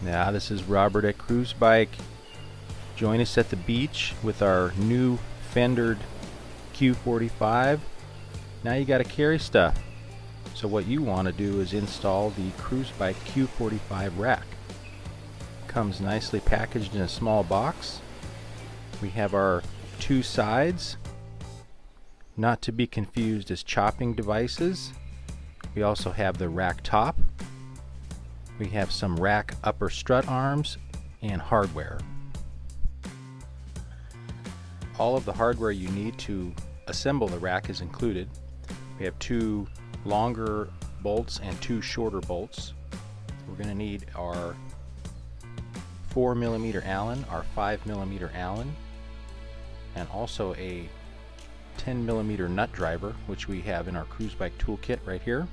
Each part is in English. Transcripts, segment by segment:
Now, this is Robert at Cruzbike. Join us at the beach with our new fendered Q45. Now you got to carry stuff. So what you want to do is install the Cruzbike Q45 rack. Comes nicely packaged in a small box. We have our two sides, not to be confused as chopping devices. We also have the rack top. We have some rack upper strut arms and hardware. All of the hardware you need to assemble the rack is included. We have two longer bolts and two shorter bolts. We're going to need our 4mm Allen, our 5mm Allen, and also a 10mm nut driver, which we have in our Cruzbike toolkit right here.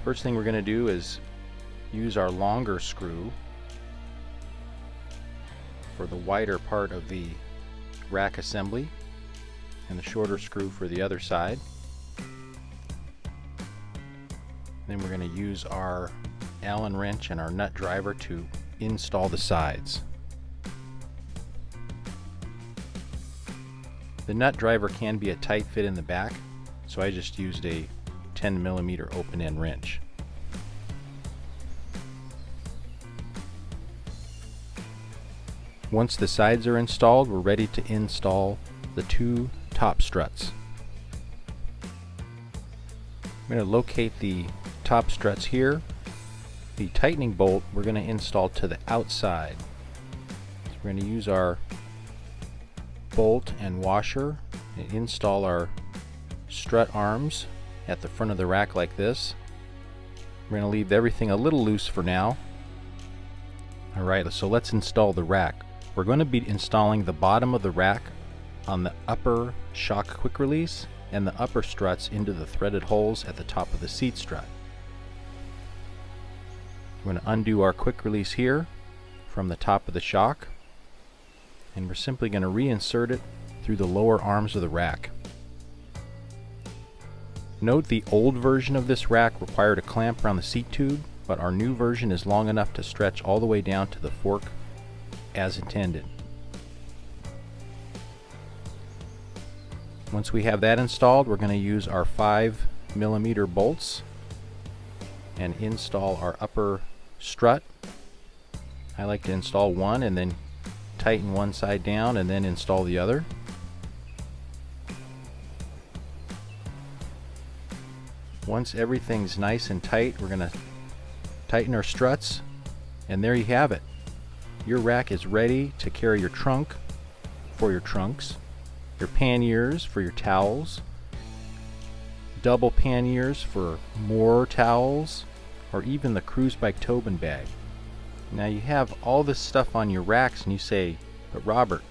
First thing we're going to do is use our longer screw for the wider part of the rack assembly and the shorter screw for the other side. Then we're going to use our Allen wrench and our nut driver to install the sides. The nut driver can be a tight fit in the back, so I just used a 10mm open end wrench. Once the sides are installed, we're ready to install the two top struts. I'm going to locate the top struts here. The tightening bolt we're going to install to the outside. So we're going to use our bolt and washer and install our strut arms at the front of the rack like this. We're going to leave everything a little loose for now. Alright, so let's install the rack. We're going to be installing the bottom of the rack on the upper shock quick release and the upper struts into the threaded holes at the top of the seat strut. We're going to undo our quick release here from the top of the shock, and we're simply going to reinsert it through the lower arms of the rack. Note the old version of this rack required a clamp around the seat tube, but our new version is long enough to stretch all the way down to the fork as intended. Once we have that installed, we're going to use our 5mm bolts and install our upper strut. I like to install one and then tighten one side down and then install the other. Once everything's nice and tight, we're going to tighten our struts, and there you have it. Your rack is ready to carry your trunk for your trunks, your panniers for your towels, double panniers for more towels, or even the Cruzbike Tobin bag. Now you have all this stuff on your racks and you say, but Robert,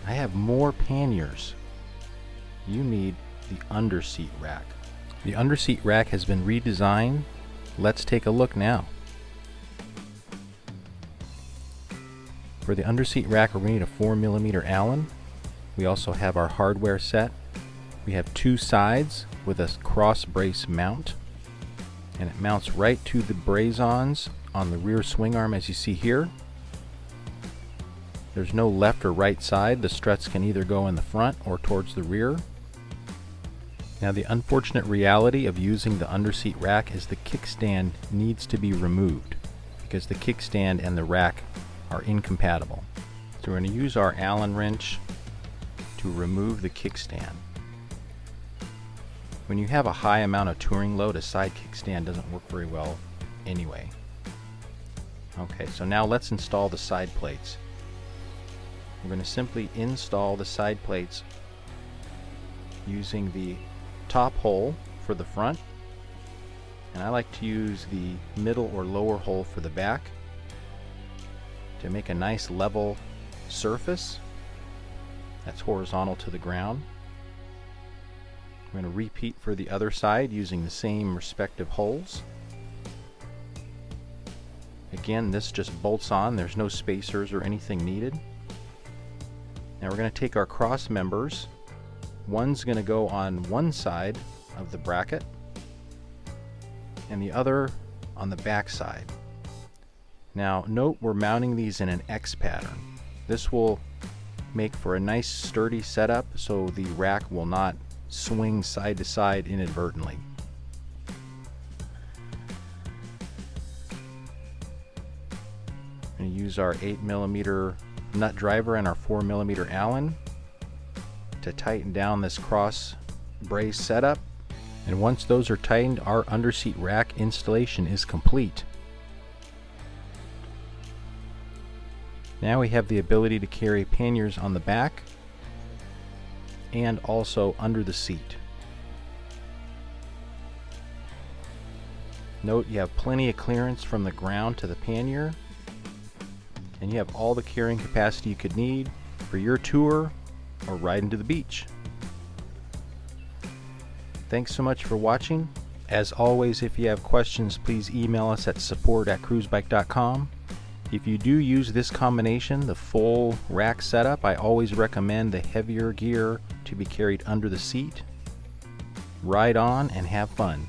I have more panniers. You need the underseat rack. The underseat rack has been redesigned. Let's take a look now. For the underseat rack, we're going to need a 4mm Allen. We also have our hardware set. We have two sides with a cross brace mount, and it mounts right to the braze-ons on the rear swing arm as you see here. There's no left or right side. The struts can either go in the front or towards the rear. Now, the unfortunate reality of using the underseat rack is the kickstand needs to be removed because the kickstand and the rack are incompatible. So we're going to use our Allen wrench to remove the kickstand. When you have a high amount of touring load, a side kickstand doesn't work very well anyway. Okay, so now let's install the side plates. We're going to simply install the side plates using the top hole for the front, and I like to use the middle or lower hole for the back to make a nice level surface that's horizontal to the ground. We're going to repeat for the other side using the same respective holes. Again, this just bolts on. There's no spacers or anything needed. Now we're going to take our cross members. One's going to go on one side of the bracket and the other on the back side. Now note we're mounting these in an X pattern. This will make for a nice sturdy setup so the rack will not swing side to side inadvertently. We're going to use our 8mm nut driver and our 4mm Allen to tighten down this cross brace setup. And once those are tightened, our underseat rack installation is complete. Now we have the ability to carry panniers on the back and also under the seat. Note you have plenty of clearance from the ground to the pannier, and you have all the carrying capacity you could need for your tour or riding to the beach. Thanks so much for watching. As always, if you have questions, please email us at support@cruzbike.com. If you do use this combination, the full rack setup, I always recommend the heavier gear to be carried under the seat. Ride on and have fun.